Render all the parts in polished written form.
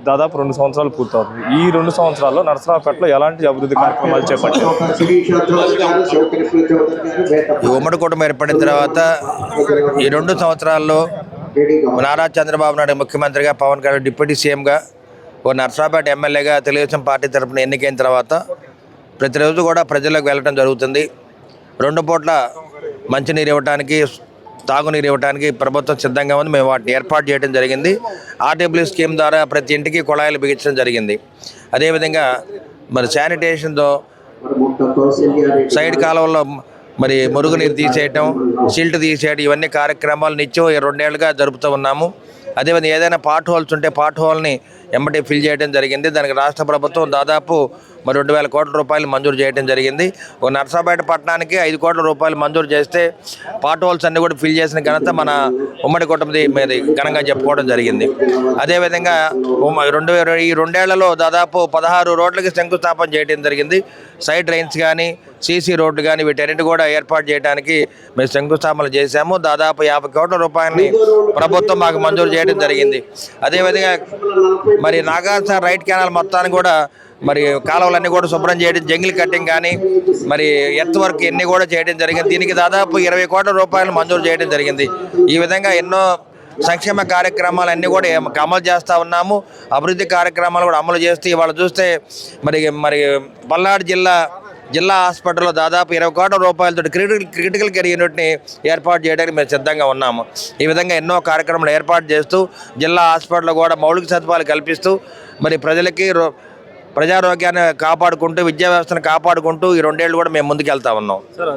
దాదాపు 2 సంవత్సరాలు పూర్తవుతుంది. ఈ 2 సంవత్సరాల్లో నరసరావుపేటలో ఎలాంటి అభివృద్ధి కార్యక్రమాలు చేపట్టారు? ఈ ఉమ్మడి కుటుంబం ఏర్పడిన తర్వాత ఈ 2 సంవత్సరాల్లో నారా చంద్రబాబు నాయుడు ముఖ్యమంత్రిగా, పవన్ కళ్యాణ్ డిప్యూటీ సీఎంగా, ఓ నరసరావుపేట ఎమ్మెల్యేగా తెలుగుదేశం పార్టీ తరఫున ఎన్నికైన తర్వాత ప్రతిరోజు కూడా ప్రజలకు వెళ్ళడం జరుగుతుంది. 2 పూట్ల మంచినీరు ఇవ్వడానికి, తాగునీరు ఇవ్వడానికి ప్రభుత్వం సిద్ధంగా ఉంది. మేము వాటిని ఏర్పాటు చేయడం జరిగింది. ఆర్డబ్ల్యూ స్కీమ్ ద్వారా ప్రతి ఇంటికి కుళాయిలు బిగించడం జరిగింది. అదేవిధంగా మరి శానిటేషన్తో సైడ్ కాలువల్లో మరి మురుగునీరు తీసేయటం, సిల్ట్ తీసేయడం, ఇవన్నీ కార్యక్రమాలు నిత్యం 2 ఏళ్ళుగా జరుపుతూ ఉన్నాము. అదేవిధంగా ఏదైనా పార్ట్ హోల్స్ ఉంటే పార్ట్ హోల్ని ఎమ్మటి ఫిల్ చేయడం జరిగింది. దానికి రాష్ట్ర ప్రభుత్వం దాదాపు మరి 2,000 కోట్ల రూపాయలు మంజూరు చేయడం జరిగింది. ఒక నరసరావుపేట పట్టణానికి 5 కోట్ల రూపాయలు మంజూరు చేస్తే పార్ట్ హోల్స్ అన్నీ కూడా ఫిల్ చేసిన ఘనత మన ఉమ్మడి కుటుంబది మీద ఘనంగా చెప్పుకోవడం జరిగింది. అదేవిధంగా ఈ 2 ఏళ్లలో దాదాపు 16 రోడ్లకి శంకుస్థాపన చేయడం జరిగింది. సైడ్ డ్రైన్స్ కానీ, సీసీ రోడ్లు కానీ వీటన్నిటి కూడా ఏర్పాటు చేయడానికి మేము శంకుస్థాపన చేశాము. దాదాపు 50 కోట్ల రూపాయలని ప్రభుత్వం మాకు మంజూరు చేయడం జరిగింది. అదేవిధంగా మరి నాగార్జున రైట్ కెనాల్ మొత్తాన్ని కూడా మరి కాలువలన్నీ కూడా శుభ్రం చేయడం, జంగిల్ కట్టింగ్ కానీ మరి ఎర్త్ వర్క్ ఇవన్నీ కూడా చేయడం జరిగింది. దీనికి దాదాపు 20 కోట్ల రూపాయలు మంజూరు చేయడం జరిగింది. ఈ విధంగా ఎన్నో సంక్షేమ కార్యక్రమాలన్నీ కూడా అమలు చేస్తూ ఉన్నాము. అభివృద్ధి కార్యక్రమాలు కూడా అమలు చేస్తూ ఇవాళ చూస్తే మరి పల్నాడు జిల్లా హాస్పిటల్లో దాదాపు 20 కోట్ల రూపాయలతో క్రిటికల్ కేర్ యూనిట్ని ఏర్పాటు చేయడానికి మేము సిద్ధంగా ఉన్నాము. ఈ విధంగా ఎన్నో కార్యక్రమాలు ఏర్పాటు చేస్తూ జిల్లా హాస్పిటల్లో కూడా మౌలిక సదుపాయాలు కల్పిస్తూ మరి ప్రజలకి ప్రజారోగ్యాన్ని కాపాడుకుంటూ, విద్యా వ్యవస్థను కాపాడుకుంటూ ఈ 2 ఏళ్ళు కూడా మేము ముందుకు వెళ్తా ఉన్నాం. సార్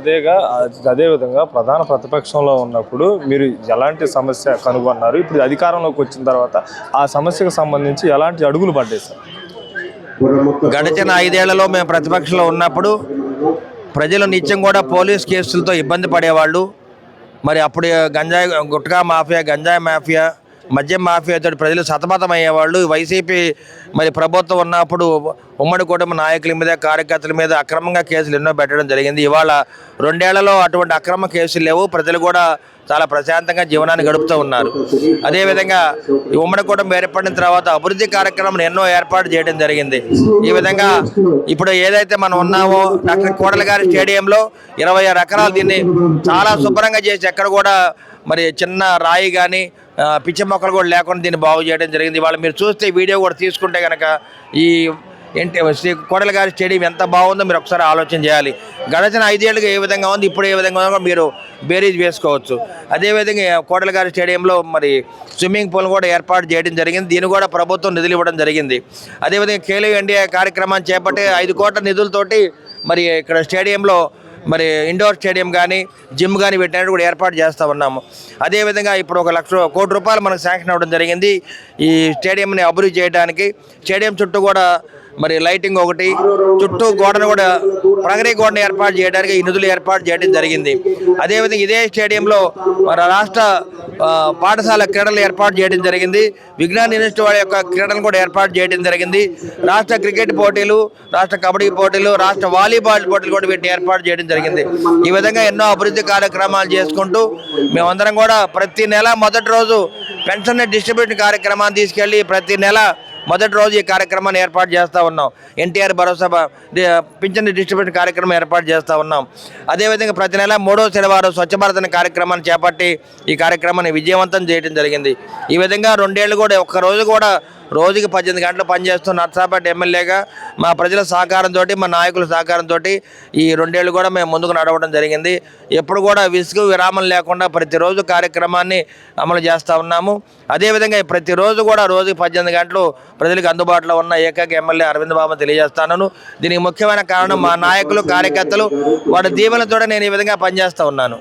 అదేవిధంగా ప్రధాన ప్రతిపక్షంలో ఉన్నప్పుడు మీరు ఎలాంటి సమస్య కనుగొన్నారు? ఇప్పుడు అధికారంలోకి వచ్చిన తర్వాత ఆ సమస్యకు సంబంధించి ఎలాంటి అడుగులు పడ్డాయి సార్? గడిచిన 5 ఏళ్లలో మేము ప్రతిపక్షంలో ఉన్నప్పుడు ప్రజలు నిత్యం కూడా పోలీస్ కేసులతో ఇబ్బంది పడేవాళ్ళు. మరి అప్పుడు గుట్కా మాఫియా, గంజాయి మాఫియా, మద్యం మాఫియాతో ప్రజలు సతమతం అయ్యేవాళ్ళు. వైసీపీ మరి ప్రభుత్వం ఉన్నప్పుడు ఉమ్మడి కుటుంబ నాయకుల మీద, కార్యకర్తల మీద అక్రమంగా కేసులు ఎన్నో పెట్టడం జరిగింది. ఇవాళ 2 ఏళ్లలో అటువంటి అక్రమ కేసులు లేవు. ప్రజలు కూడా చాలా ప్రశాంతంగా జీవనాన్ని గడుపుతూ ఉన్నారు. అదేవిధంగా ఈ ఉమ్మడి కుటుంబం ఏర్పడిన తర్వాత అభివృద్ధి కార్యక్రమాలు ఎన్నో ఏర్పాటు చేయడం జరిగింది. ఈ విధంగా ఇప్పుడు ఏదైతే మనం ఉన్నామో డాక్టర్ కోడెల గారి స్టేడియంలో 26 ఎకరాలు దీన్ని చాలా శుభ్రంగా చేసి ఎక్కడ కూడా మరి చిన్న రాయి కానీ పిచ్చి మొక్కలు కూడా లేకుండా దీన్ని బాగు చేయడం జరిగింది. ఇవాళ మీరు చూస్తే వీడియో కూడా తీసుకుంటే కనుక ఈ శ్రీ కోడెల గారి స్టేడియం ఎంత బాగుందో మీరు ఒకసారి ఆలోచన చేయాలి. గడిచిన 5 ఏళ్ళుగా ఏ విధంగా ఉంది, ఇప్పుడు ఏ విధంగా ఉందో మీరు బేరీజ్ వేసుకోవచ్చు. అదేవిధంగా కోడెల గారి స్టేడియంలో మరి స్విమ్మింగ్ పూల్ కూడా ఏర్పాటు చేయడం జరిగింది. దీన్ని కూడా ప్రభుత్వం నిధులు ఇవ్వడం జరిగింది. అదేవిధంగా ఖేలో ఇండియా కార్యక్రమాన్ని చేపట్టి 5 కోట్ల నిధులతోటి మరి ఇక్కడ స్టేడియంలో మరి ఇండోర్ స్టేడియం కానీ, జిమ్ కానీ వీటిని కూడా ఏర్పాటు చేస్తూ ఉన్నాము. అదేవిధంగా ఇప్పుడు 1 లక్ష కోటి రూపాయలు మనకు శాంక్షన్ అవ్వడం జరిగింది ఈ స్టేడియంని అభివృద్ధి చేయడానికి. స్టేడియం చుట్టూ కూడా మరి లైటింగ్ ఒకటి, చుట్టూ గోడను కూడా ప్రగతి గోడను ఏర్పాటు చేయడానికి ఈ నిధులు ఏర్పాటు చేయడం జరిగింది. అదేవిధంగా ఇదే స్టేడియంలో మన రాష్ట్ర పాఠశాల క్రీడలు ఏర్పాటు చేయడం జరిగింది. విజ్ఞాన్ యూనివర్సిటీ వారి యొక్క క్రీడలను కూడా ఏర్పాటు చేయడం జరిగింది. రాష్ట్ర క్రికెట్ పోటీలు, రాష్ట్ర కబడ్డీ పోటీలు, రాష్ట్ర వాలీబాల్ పోటీలు కూడా వీటిని ఏర్పాటు చేయడం జరిగింది. ఈ విధంగా ఎన్నో అభివృద్ధి కార్యక్రమాలు చేసుకుంటూ మేమందరం కూడా ప్రతి నెల మొదటి రోజు పెన్షన్ డిస్ట్రిబ్యూషన్ కార్యక్రమాన్ని తీసుకెళ్ళి ప్రతి నెల మొదటి రోజు ఈ కార్యక్రమాన్ని ఏర్పాటు చేస్తూ ఉన్నాం. ఎన్టీఆర్ భరోసా పింఛన్ డిస్ట్రిబ్యూషన్ కార్యక్రమం ఏర్పాటు చేస్తూ ఉన్నాం. అదేవిధంగా ప్రతి నెల 3వ శనివారం స్వచ్ఛ భారత్ అనే కార్యక్రమాన్ని చేపట్టి ఈ కార్యక్రమాన్ని విజయవంతం చేయడం జరిగింది. ఈ విధంగా 2 ఏళ్ళు కూడా ఒక్కరోజు కూడా రోజుకి 18 గంటలు పనిచేస్తూ నరసరావుపేట ఎమ్మెల్యేగా మా ప్రజల సహకారంతో, మా నాయకుల సహకారంతో ఈ 2 ఏళ్ళు కూడా మేము ముందుకు నడవడం జరిగింది. ఎప్పుడు కూడా విసుగు విరామం లేకుండా ప్రతిరోజు కార్యక్రమాన్ని అమలు చేస్తూ ఉన్నాము. అదేవిధంగా ప్రతిరోజు కూడా రోజుకి 18 గంటలు ప్రజలకు అందుబాటులో ఉన్న ఏకైక ఎమ్మెల్యే అరవింద్ బాబు తెలియజేస్తాను. దీనికి ముఖ్యమైన కారణం మా నాయకులు, కార్యకర్తలు వాళ్ళ దీవెనతో నేను ఈ విధంగా పనిచేస్తూ ఉన్నాను.